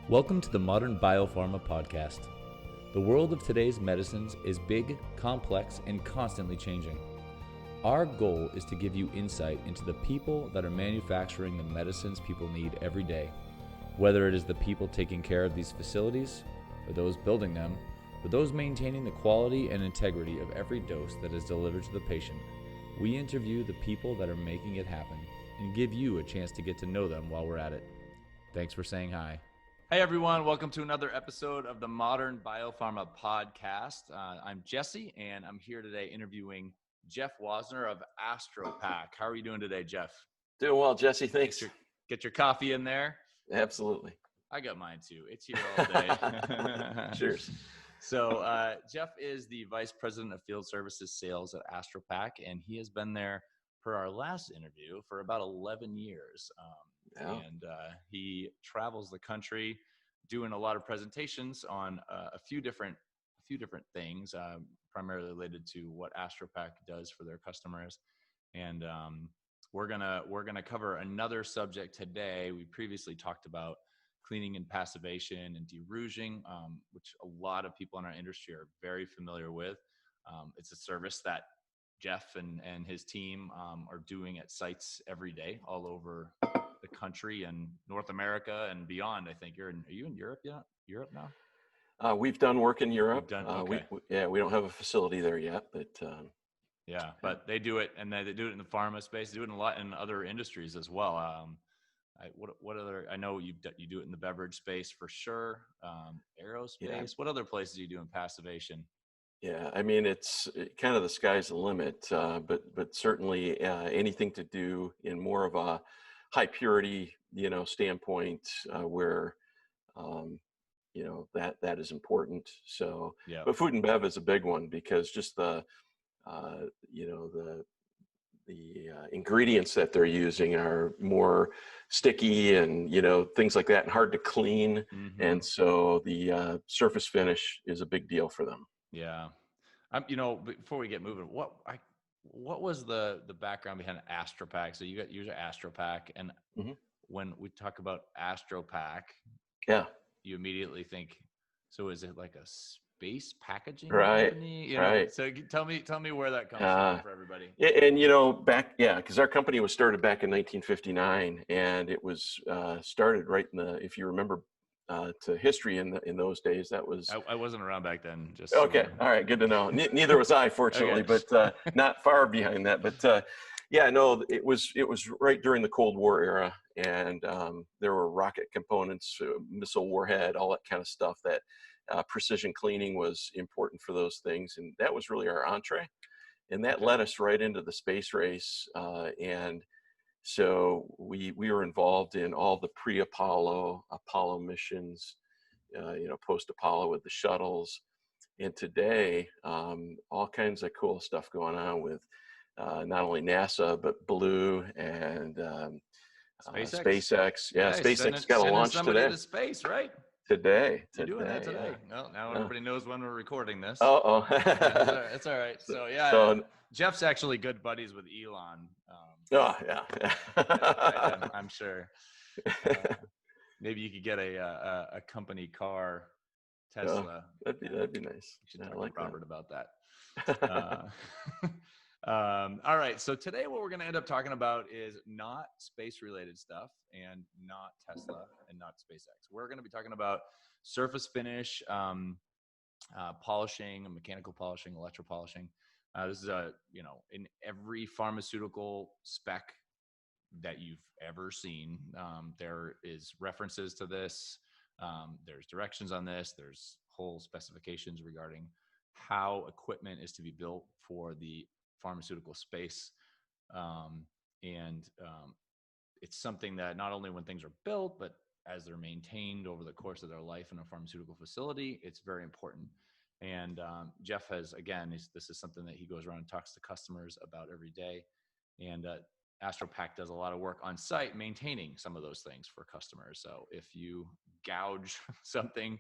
Welcome to the Modern BioPharma Podcast. The world of today's medicines is big, complex, and constantly changing. Our goal is to give you insight into the people that are manufacturing the medicines people need every day, whether it is the people taking care of these facilities, or those building them, or those maintaining the quality and integrity of every dose that is delivered to the patient. We interview the people that are making it happen and give you a chance to get to know them while we're at it. Thanks for saying hi. Hey everyone, welcome to another episode of the Modern BioPharma Podcast. I'm Jesse, and I'm here today interviewing Jeff Wassenaar of Astro Pak. How are you doing today, Jeff? Doing well, Jesse. Thanks. Get your coffee in there. Absolutely. I got mine too. It's here all day. Cheers. So Jeff is the Vice President of Field Services Sales at Astro Pak, and he has been there for our last interview for about 11 years. And he travels the country doing a lot of presentations on a few different things, primarily related to what Astro Pak does for their customers. And we're gonna cover another subject today. We previously talked about cleaning and passivation and derouging, which a lot of people in our industry are very familiar with. It's a service that Jeff and his team are doing at sites every day all over the country and North America and beyond. I think are you in Europe yet? Europe now? We've done work in Europe. Okay. We don't have a facility there yet, but but they do it, and they do it in the pharma space. They do it in a lot in other industries as well. What other? I know you do it in the beverage space for sure. Aerospace. Yeah. What other places do you do in passivation? Yeah, I mean it's kind of the sky's the limit, but certainly anything to do in more of a high purity, standpoint where that is important. So, Yeah. But food and bev is a big one because just the ingredients that they're using are more sticky and things like that and hard to clean. Mm-hmm. And so the surface finish is a big deal for them. Yeah. Before we get moving, what was the background behind Astropack? So you use Astropack, and when we talk about Astropack, you immediately think, so is it like a space packaging company? Right. So tell me where that comes from for everybody. And because our company was started back in 1959, and it was started right in if you remember to history in those days, that was I wasn't around back then. Just okay. All right, good to know. Neither was I, fortunately, Okay. but not far behind that. But it was right during the Cold War era, and there were rocket components, missile warhead, all that kind of stuff. That precision cleaning was important for those things, and that was really our entree, and that led us right into the space race. And so we were involved in all the pre-Apollo, Apollo missions, post-Apollo with the shuttles. And today, all kinds of cool stuff going on with not only NASA, but Blue and SpaceX. Yeah, nice. SpaceX got a launch somebody today. To space, right? Today. You're doing that today. Well, now everybody knows when we're recording this. It's all right. So Jeff's actually good buddies with Elon. I'm sure. Maybe you could get a company car, Tesla. That'd be nice. You should talk to Robert about that. All right. So today what we're going to end up talking about is not space-related stuff and not Tesla and not SpaceX. We're going to be talking about surface finish, polishing, mechanical polishing, electro polishing. This is in every pharmaceutical spec that you've ever seen. There is references to this. There's directions on this. There's whole specifications regarding how equipment is to be built for the pharmaceutical space. It's something that not only when things are built, but as they're maintained over the course of their life in a pharmaceutical facility, it's very important. And Jeff has, again, this is something that he goes around and talks to customers about every day. And Astro Pak does a lot of work on site maintaining some of those things for customers. So if you gouge something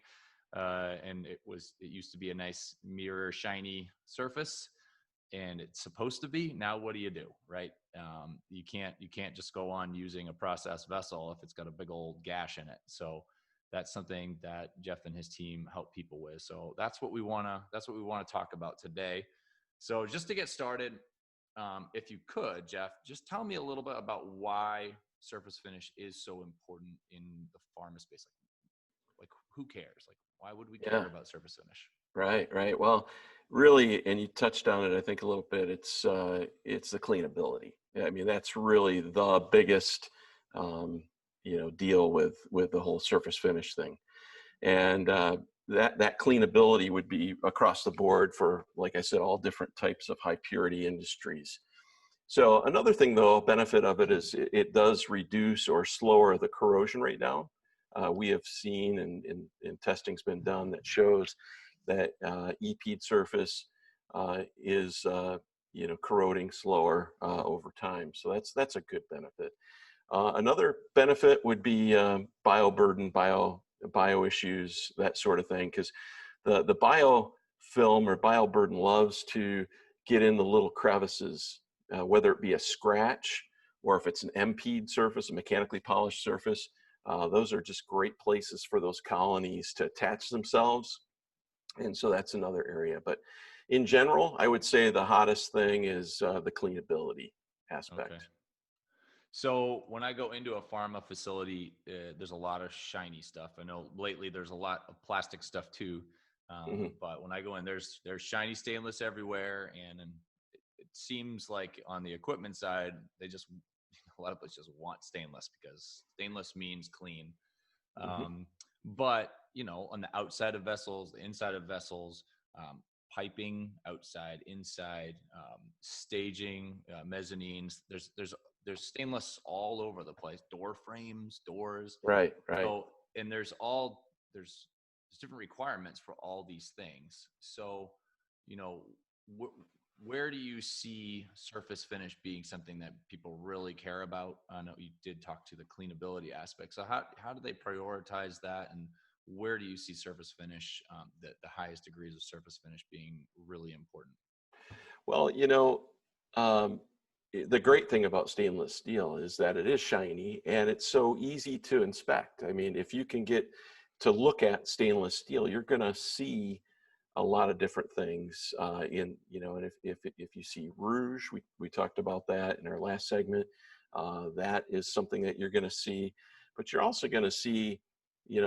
and it used to be a nice mirror shiny surface and it's supposed to be, now what do you do, right? You can't just go on using a process vessel if it's got a big old gash in it. So that's something that Jeff and his team help people with. So that's what we want to talk about today. So just to get started, if you could, Jeff, just tell me a little bit about why surface finish is so important in the pharma space. Like who cares? Like, why would we care about surface finish? Right. Well, really, and you touched on it, I think a little bit. It's the cleanability. I mean, that's really the biggest, deal with the whole surface finish thing. And that cleanability would be across the board for, like I said, all different types of high purity industries. So another thing, though, benefit of it is it does reduce or slower the corrosion rate down. We have seen, and testing's been done that shows that EP'd surface is corroding slower over time. So that's a good benefit. Another benefit would be bioburden, bio issues, that sort of thing, because the biofilm or bioburden loves to get in the little crevices, whether it be a scratch or if it's an MP'd surface, a mechanically polished surface. Those are just great places for those colonies to attach themselves. And so that's another area. But in general, I would say the hottest thing is the cleanability aspect. Okay. So when I go into a pharma facility, there's a lot of shiny stuff. I know lately there's a lot of plastic stuff too. But when I go in, there's shiny stainless everywhere. And it seems like on the equipment side, a lot of places just want stainless because stainless means clean. But, on the outside of vessels, the inside of vessels, piping, outside, inside, staging, mezzanines, there's stainless all over the place, door frames, doors. Right. So, and there's different requirements for all these things. So, where do you see surface finish being something that people really care about? I know you did talk to the cleanability aspect. So how do they prioritize that, and where do you see surface finish, the highest degrees of surface finish being really important? Well, the great thing about stainless steel is that it is shiny and it's so easy to inspect. I mean, if you can get to look at stainless steel, you're going to see a lot of different things and if you see rouge, we talked about that in our last segment, that is something that you're going to see, but you're also going to see,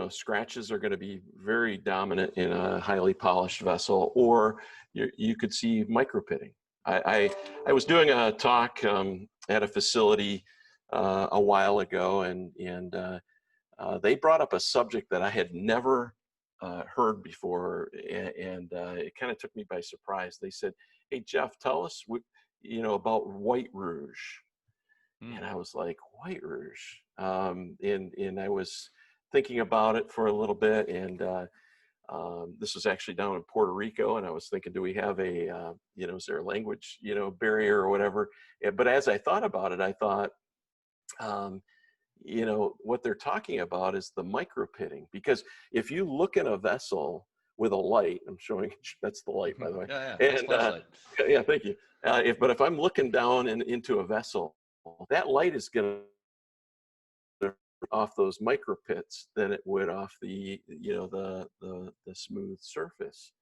scratches are going to be very dominant in a highly polished vessel, or you could see micropitting. I was doing a talk at a facility a while ago, and they brought up a subject that I had never heard before, and it kind of took me by surprise. They said, "Hey Jeff, tell us about white rouge." And I was like, "White rouge," and I was thinking about it for a little bit, and this was actually down in Puerto Rico, and I was thinking, do we have is there a language barrier or whatever? But as I thought about it, I thought, what they're talking about is the micropitting, because if you look in a vessel with a light, I'm showing that's the light, by the way. Yeah, and flashlight. yeah, thank you. If I'm looking down into a vessel, that light is going to off those micro pits than it would off the the smooth surface,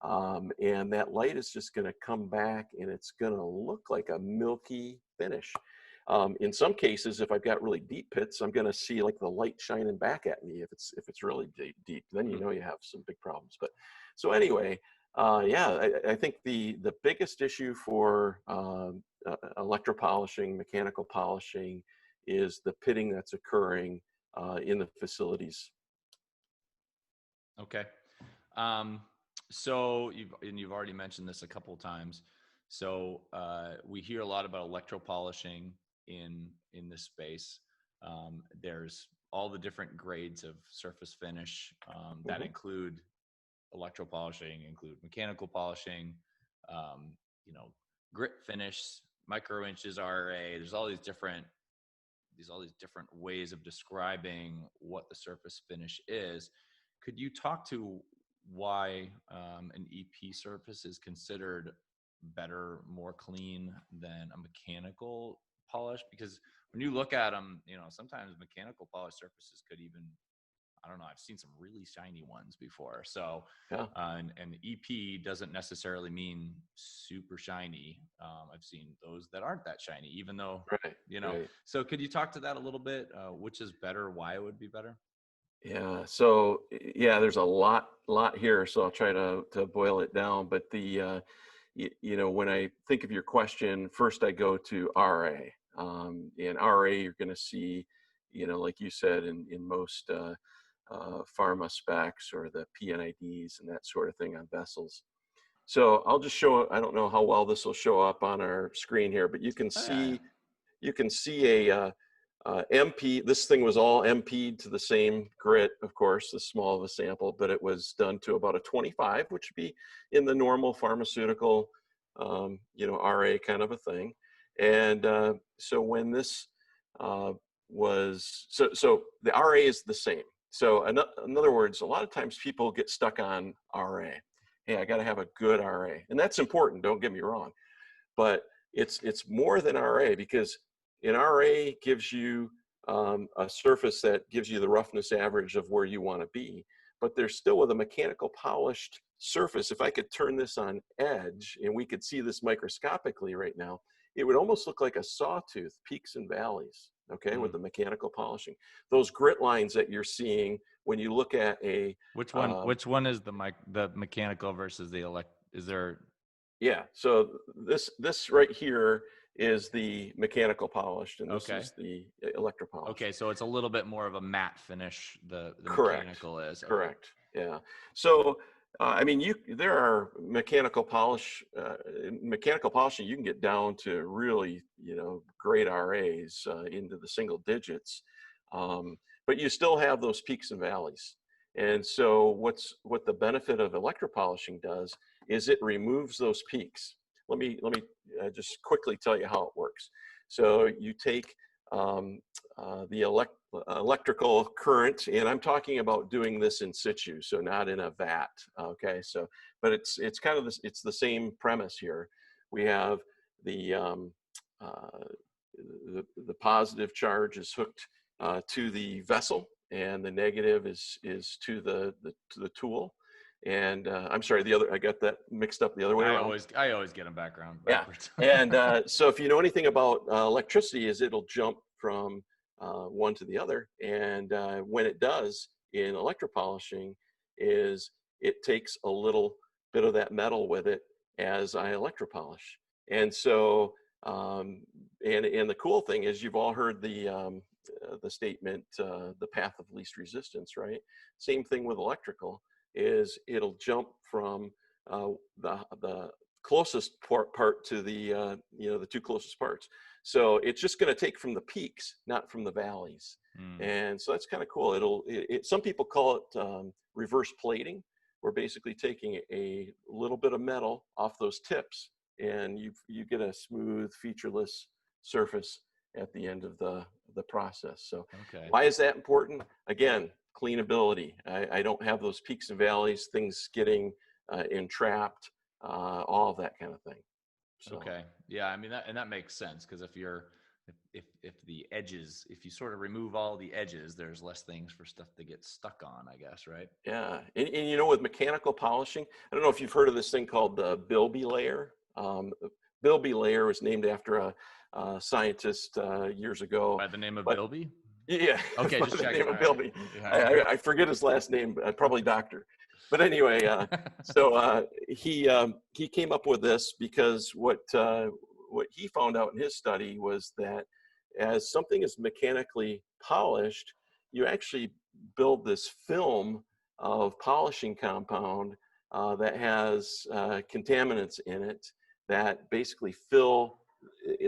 and that light is just going to come back and it's going to look like a milky finish. In some cases, if I've got really deep pits, I'm going to see like the light shining back at me. If it's really deep, then you have some big problems. But so anyway, I think the biggest issue for electropolishing, mechanical polishing, is the pitting that's occurring in the facilities. Okay. So you've already mentioned this a couple of times. So we hear a lot about electropolishing in this space. There's all the different grades of surface finish that include electropolishing, include mechanical polishing, grit finish, micro inches RA. There's all these different ways of describing what the surface finish is. Could you talk to why an EP surface is considered better, more clean than a mechanical polish? Because when you look at them, sometimes mechanical polish surfaces could even I don't know, I've seen some really shiny ones before. So, Yeah. And EP doesn't necessarily mean super shiny. I've seen those that aren't that shiny, even though, Right. Right. So could you talk to that a little bit? Which is better? Why it would be better? Yeah. So yeah, there's a lot here. So I'll try to boil it down. But when I think of your question, first I go to RA. In RA, you're going to see, like you said, in most pharma specs or the PNIDs and that sort of thing on vessels. So I'll just show. I don't know how well this will show up on our screen here, but you can Oh, yeah. see a MP. This thing was all MP'd to the same grit, of course, the small of a sample, but it was done to about a 25, which would be in the normal pharmaceutical, RA kind of a thing. And so when this so the RA is the same. So in other words, a lot of times people get stuck on RA. Hey, I got to have a good RA, and that's important. Don't get me wrong, but it's more than RA, because an RA gives you a surface that gives you the roughness average of where you want to be, but there's still, with a mechanical polished surface, if I could turn this on edge and we could see this microscopically right now, it would almost look like a sawtooth, peaks and valleys, okay, with the mechanical polishing. Those grit lines that you're seeing when you look at a... Which one is the mechanical versus the is there... Yeah, so this right here is the mechanical polished, and this is the electro polished. Okay, so it's a little bit more of a matte finish, the Correct. mechanical is. Okay. Correct, yeah. So, I mean, there are mechanical polishing, you can get down to really, great RAs into the single digits, but you still have those peaks and valleys. And so what the benefit of electropolishing does is it removes those peaks. Let me just quickly tell you how it works. So you take the electrical current, and I'm talking about doing this in situ, so not in a vat. Okay, so but it's kind of this, it's the same premise here. We have the positive charge is hooked to the vessel, and the negative is to the tool. And I'm sorry, I got that mixed up the other way around. I always get them background backwards. Yeah. And so if you know anything about electricity, is it'll jump from one to the other. And when it does in electropolishing, is it takes a little bit of that metal with it as I electropolish. And so and the cool thing is, you've all heard the statement, the path of least resistance, right? Same thing with electrical, is it'll jump from the closest part to the the two closest parts. So it's just going to take from the peaks, not from the valleys. And so that's kind of cool. Some people call it reverse plating. We're basically taking a little bit of metal off those tips, and you get a smooth, featureless surface at the end of the process. So why is that important? Again, cleanability. I don't have those peaks and valleys, things getting entrapped, all of that kind of thing. So. Okay. Yeah. I mean, that makes sense, because if the edges, if you sort of remove all the edges, there's less things for stuff to get stuck on, I guess, right? Yeah. And with mechanical polishing, I don't know if you've heard of this thing called the Bilby layer. Bilby layer was named after a scientist years ago. By the name of Bilby? Yeah. Okay, just checking. Bilby. Yeah. I forget his last name, probably doctor. But anyway, so he came up with this because what he found out in his study was that as something is mechanically polished, you actually build this film of polishing compound that has contaminants in it that basically fill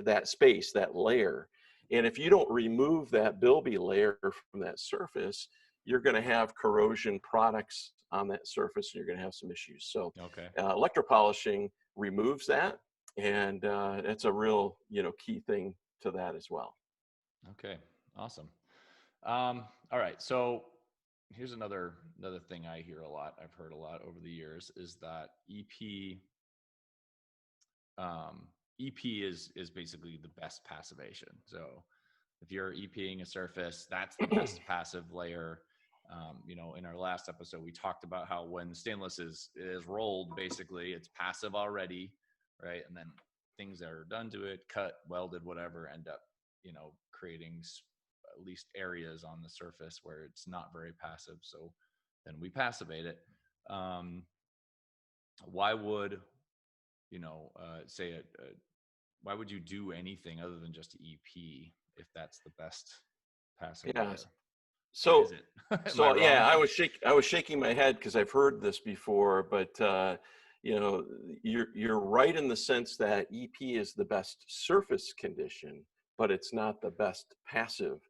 that space, that layer. And if you don't remove that Bilby layer from that surface, you're going to have corrosion products on that surface, and you're going to have some issues. So electropolishing removes that, and that's a real key thing to that as well. Okay, awesome. All right, so here's another thing I hear a lot, I've heard a lot over the years, is that EP is basically the best passivation. So if you're EPing a surface, that's the best passive layer. In our last episode, we talked about how when stainless is rolled, basically it's passive already, right? And then things that are done to it, cut, welded, whatever, end up, creating at least areas on the surface where it's not very passive. So then we passivate it. Why would, why would you do anything other than just EP if that's the best passive layer? So, is it? Am I wrong? I was shaking my head because I've heard this before, but you're right in the sense that EP is the best surface condition, but it's not the best passive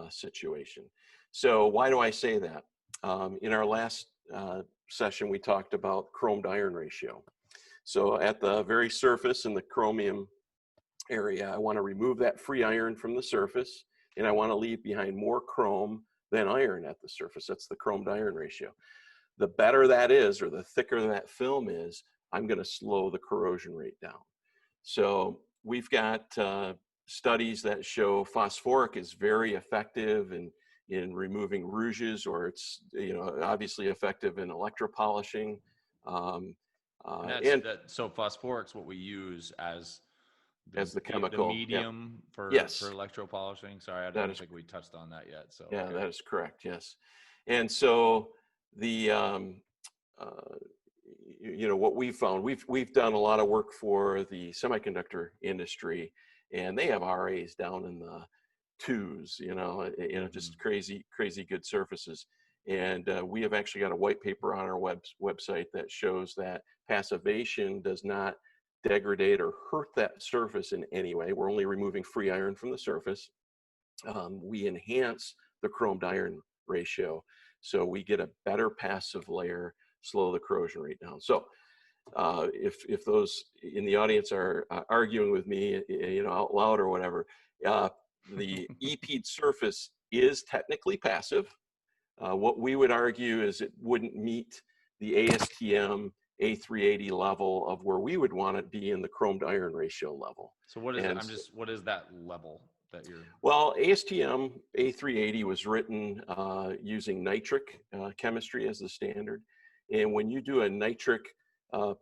situation. So why do I say that? In our last session, we talked about chrome to iron ratio. So at the very surface in the chromium area, I want to remove that free iron from the surface, and I want to leave behind more chrome than iron at the surface. That's the chrome to iron ratio. The better that is, or the thicker that film is, I'm going to slow the corrosion rate down. So we've got studies that show phosphoric is very effective in removing rouges, or it's obviously effective in electropolishing. So phosphoric's what we use as the chemical, the medium for electropolishing. Sorry, I don't think we touched on that yet. So yeah, that is correct. Yes, and so the what we've found, we've done a lot of work for the semiconductor industry, and they have RAs down in the twos, just crazy good surfaces. And we have actually got a white paper on our website that shows that passivation does not degrade or hurt that surface in any way. We're only removing free iron from the surface. We enhance the chrome to iron ratio, so we get a better passive layer, slow the corrosion rate down. So if those in the audience are arguing with me, out loud or whatever, the EP'd surface is technically passive. What we would argue is it wouldn't meet the ASTM A380 level of where we would want to be in the chrome to iron ratio level. So what is it? What is that level that you're? Well, ASTM A380 was written using nitric chemistry as the standard. And when you do a nitric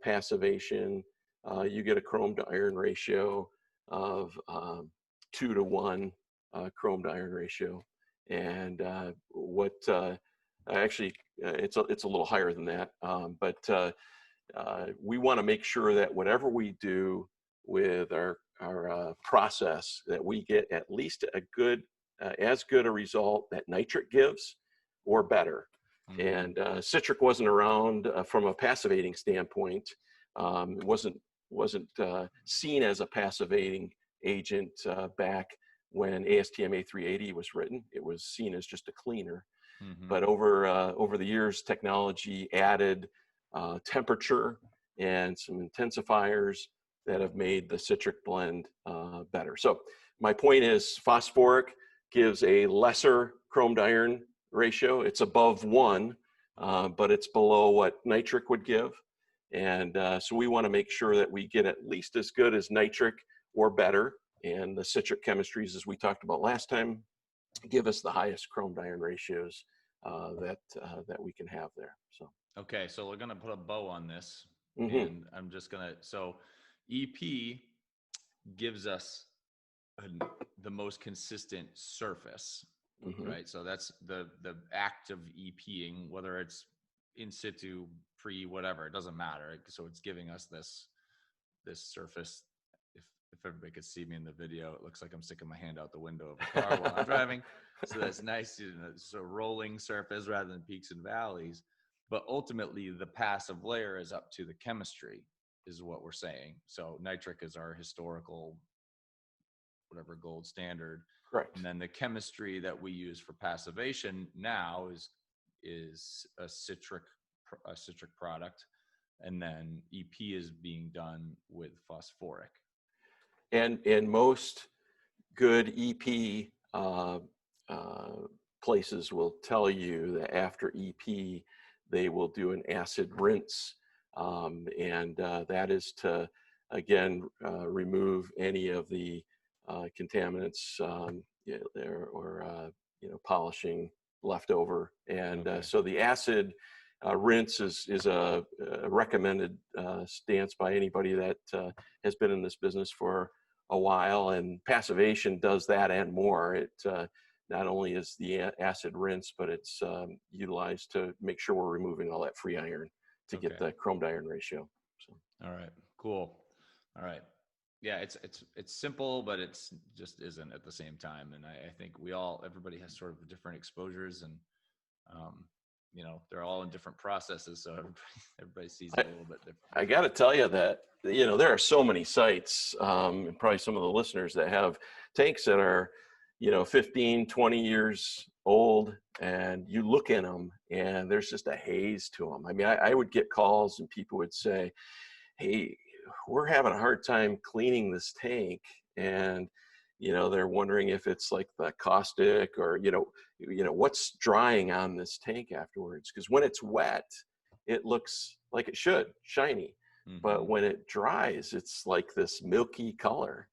passivation, you get a chrome to iron ratio of 2 to 1 chrome to iron ratio. And actually, it's a little higher than that. But we want to make sure that whatever we do with our process, that we get at least as good a result that nitric gives, or better. And citric wasn't around from a passivating standpoint. It wasn't seen as a passivating agent back when ASTM A380 was written. It was seen as just a cleaner. But over the years, technology added temperature and some intensifiers that have made the citric blend better. So my point is, phosphoric gives a lesser chrome to iron ratio. It's above 1, but it's below what nitric would give. And so we want to make sure that we get at least as good as nitric or better. And the citric chemistries, as we talked about last time, give us the highest chrome to iron ratios that we can have there. So okay, so we're gonna put a bow on this, and I'm just gonna. So EP gives us the most consistent surface, right? So that's the act of EPing, whether it's in situ, pre, whatever, it doesn't matter. So it's giving us this surface. If everybody could see me in the video, it looks like I'm sticking my hand out the window of a car while I'm driving. So that's nice. It's a rolling surface rather than peaks and valleys. But ultimately, the passive layer is up to the chemistry, is what we're saying. So nitric is our historical, whatever, gold standard. Correct. And then the chemistry that we use for passivation now is a citric product, and then EP is being done with phosphoric. And most good EP places will tell you that after EP, they will do an acid rinse. And that is to, again, remove any of the contaminants or polishing left over. And so the acid rinse is a recommended stance by anybody that has been in this business for a while. And passivation does that and more. It not only is the acid rinse, but it's utilized to make sure we're removing all that free iron to get the chrome to iron ratio. So. All right, cool. All right. Yeah, it's simple, but it's just isn't at the same time. And I think everybody has sort of different exposures, and they're all in different processes, so everybody sees it a little bit different. I got to tell you that there are so many sites, and probably some of the listeners that have tanks that are 15, 20 years old, and you look in them and there's just a haze to them. I mean, I would get calls and people would say, hey, we're having a hard time cleaning this tank, and they're wondering if it's like the caustic or what's drying on this tank afterwards, because when it's wet it looks like it should, shiny, but when it dries it's like this milky color.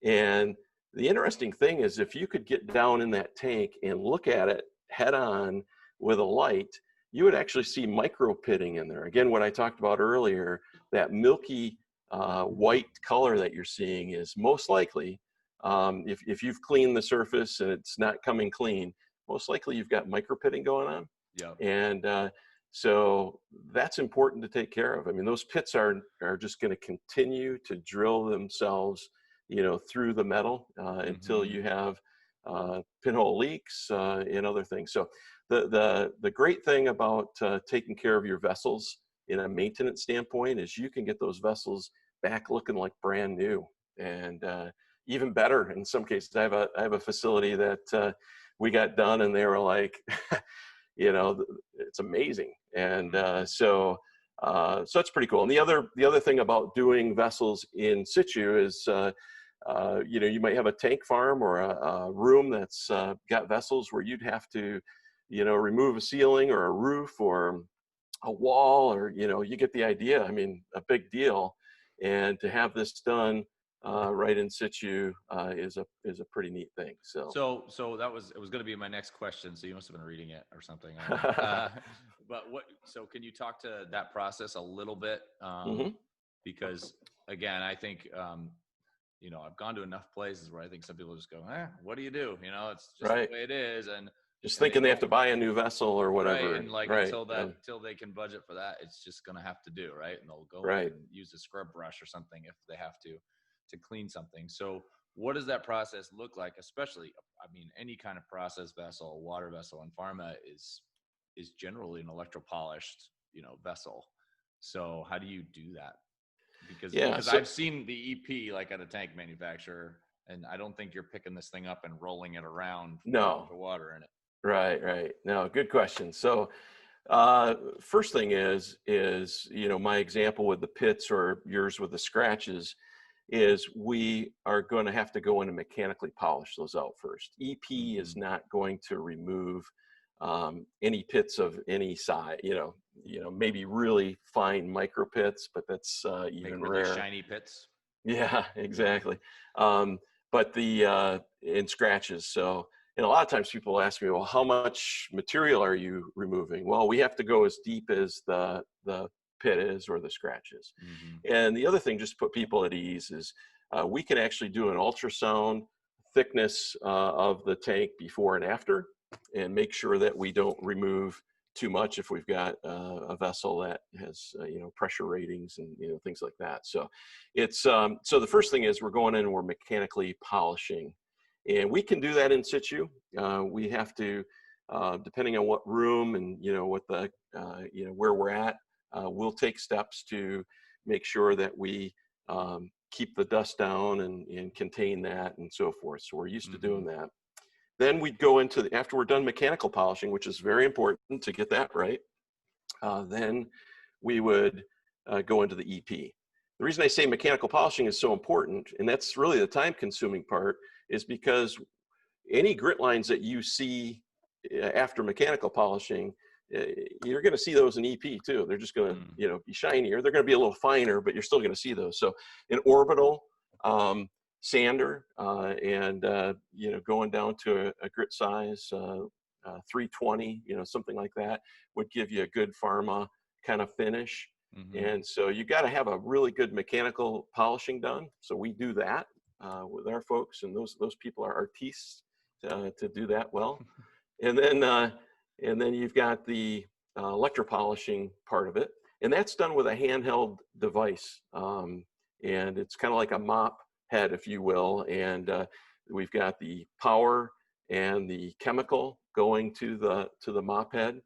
And the interesting thing is, if you could get down in that tank and look at it head on with a light, you would actually see micro pitting in there. Again, what I talked about earlier, that milky white color that you're seeing is most likely, if you've cleaned the surface and it's not coming clean, most likely you've got micro pitting going on. Yeah. And so that's important to take care of. I mean, those pits are just going to continue to drill themselves, through the metal until you have pinhole leaks and other things. So the great thing about taking care of your vessels in a maintenance standpoint is you can get those vessels back looking like brand new, and even better in some cases. I have a facility that we got done, and they were like, it's amazing. And so it's pretty cool. And the other thing about doing vessels in situ is you might have a tank farm or a room that's got vessels where you'd have to remove a ceiling or a roof or a wall, or you get the idea. I mean, a big deal. And to have this done right in situ is a pretty neat thing. So it was going to be my next question. So you must have been reading it or something. But so can you talk to that process a little bit? Because again, I think, I've gone to enough places where I think some people just go, what do you do? It's just the way it is. And just thinking they have to buy a new vessel or whatever. Right. And until they can budget for that, it's just going to have to do, right. And they'll go and use a scrub brush or something if they have to clean something. So what does that process look like? Especially, I mean, any kind of process vessel, water vessel in pharma is generally an electropolished, vessel. So how do you do that? Because I've seen the EP like at a tank manufacturer, and I don't think you're picking this thing up and rolling it around with the water in it. Right. No, good question. So first thing is my example with the pits or yours with the scratches is we are going to have to go in and mechanically polish those out first. EP is not going to remove any pits of any size, maybe really fine micro pits, but that's even really rare. Shiny pits. Yeah, exactly. But in scratches. So, and a lot of times people ask me, well, how much material are you removing? Well, we have to go as deep as the pit is or the scratches. And the other thing, just to put people at ease, is we can actually do an ultrasound thickness of the tank before and after, and make sure that we don't remove too much if we've got a vessel that has pressure ratings and things like that. So it's so the first thing is we're going in and we're mechanically polishing, and we can do that in situ. We have to, depending on what room and what the where we're at, we'll take steps to make sure that we keep the dust down and contain that and so forth. So we're used to doing that. Then we'd go into after we're done mechanical polishing, which is very important to get that right. Then we would go into the EP. The reason I say mechanical polishing is so important, and that's really the time-consuming part, is because any grit lines that you see after mechanical polishing, you're going to see those in EP too. They're just going to be shinier. They're going to be a little finer, but you're still going to see those. So an orbital sander and going down to a grit size 320, something like that would give you a good Pharma kind of finish. And so you got to have a really good mechanical polishing done. So we do that with our folks, and those people are artistes to do that well. And then you've got the electro polishing part of it, and that's done with a handheld device, and it's kind of like a mop head, if you will. And we've got the power and the chemical going to the mop head.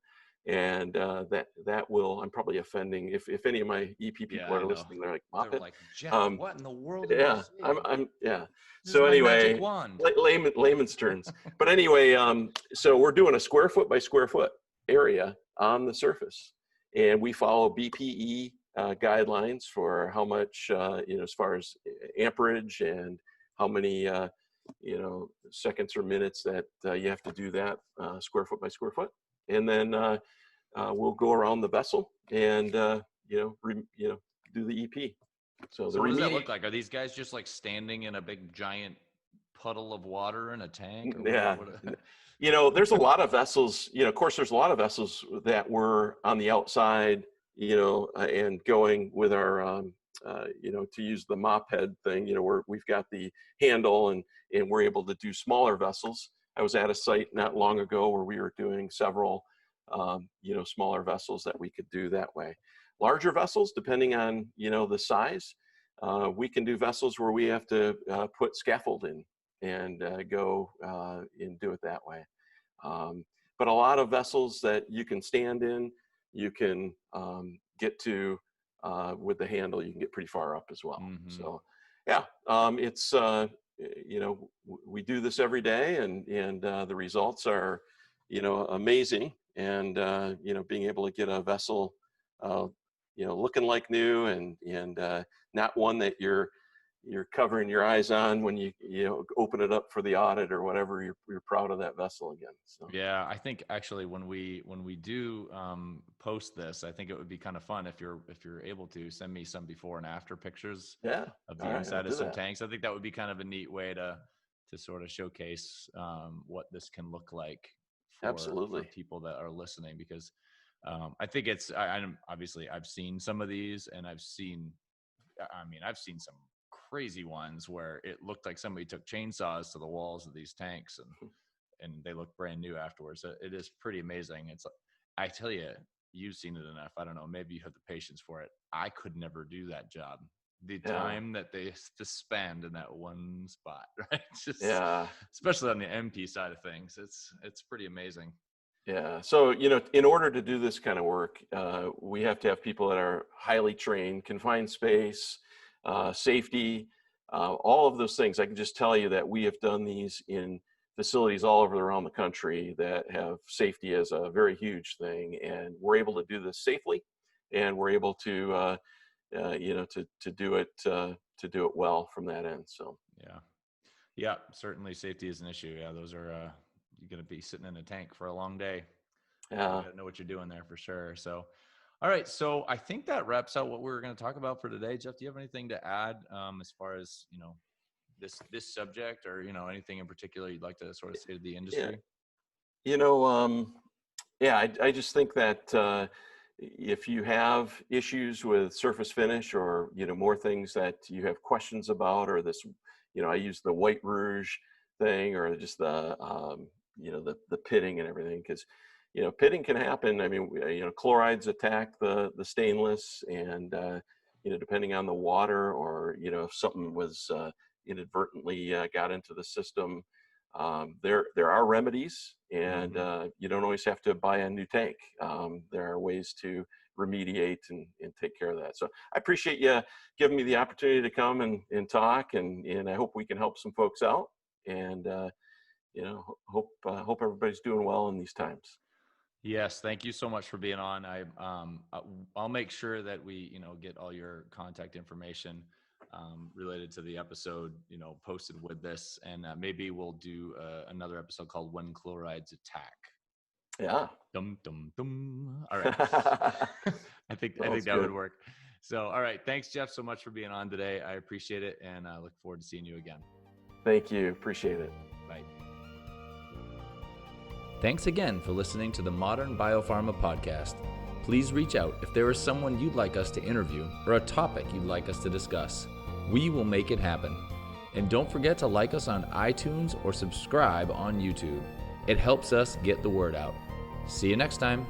And that will, I'm probably offending if any of my EP people are listening, they're like, mop they're it? like, Jeff, what in the world? Yeah, I'm This so is my magic anyway, wand. layman's terms. But anyway, so we're doing a square foot by square foot area on the surface, and we follow BPE guidelines for how much, as far as amperage and how many, seconds or minutes that you have to do that square foot by square foot. And then we'll go around the vessel and do the EP. So what does that look like? Are these guys just like standing in a big giant puddle of water in a tank? Or yeah. what? There's a lot of vessels. Of course, there's a lot of vessels that were on the outside, and going with our, to use the mop head thing, where we've got the handle and we're able to do smaller vessels. I was at a site not long ago where we were doing several, smaller vessels that we could do that way. Larger vessels, depending on, the size, we can do vessels where we have to put scaffold in and go and do it that way. But a lot of vessels that you can stand in, you can get to with the handle, you can get pretty far up as well. So yeah, it's, we do this every day, and the results are, amazing. And, being able to get a vessel, looking like new and not one that you're covering your eyes on when you open it up for the audit or whatever, you're proud of that vessel again. So yeah, I think actually when we do post this, I think it would be kind of fun if you're able to send me some before and after pictures of the inside of some tanks. I think that would be kind of a neat way to sort of showcase what this can look like for people that are listening, because I think it's obviously I've seen some of these, and I've seen some crazy ones where it looked like somebody took chainsaws to the walls of these tanks and they look brand new afterwards. It is pretty amazing. It's, I tell you, you've seen it enough. I don't know, maybe you have the patience for it. I could never do that job. The time that they just spend in that one spot, right? Especially on the MP side of things, it's pretty amazing. Yeah. So, in order to do this kind of work, we have to have people that are highly trained, confined space, safety, all of those things. I can just tell you that we have done these in facilities all over around the country that have safety as a very huge thing, and we're able to do this safely, and we're able to to do it well from that end. So yeah, certainly safety is an issue. Yeah, those are you're going to be sitting in a tank for a long day. Yeah, you got to know what you're doing there for sure. So all right, so I think that wraps out what we were going to talk about for today. Jeff, do you have anything to add as far as this subject, or anything in particular you'd like to sort of say to the industry? I just think that if you have issues with surface finish, or more things that you have questions about, or this, I use the white rouge thing, or just the the pitting and everything, because pitting can happen. I mean, chlorides attack the stainless, and depending on the water, or if something was inadvertently got into the system, there are remedies, and you don't always have to buy a new tank. There are ways to remediate and take care of that. So I appreciate you giving me the opportunity to come and talk, and I hope we can help some folks out, and hope everybody's doing well in these times. Yes, thank you so much for being on. I'll make sure that we get all your contact information related to the episode posted with this, and maybe we'll do another episode called When Chlorides Attack. Yeah. Dum dum dum. All right. I think that would work. So all right, thanks Jeff so much for being on today. I appreciate it, and I look forward to seeing you again. Thank you. Appreciate it. Bye. Thanks again for listening to the Modern BioPharma Podcast. Please reach out if there is someone you'd like us to interview or a topic you'd like us to discuss. We will make it happen. And don't forget to like us on iTunes or subscribe on YouTube. It helps us get the word out. See you next time.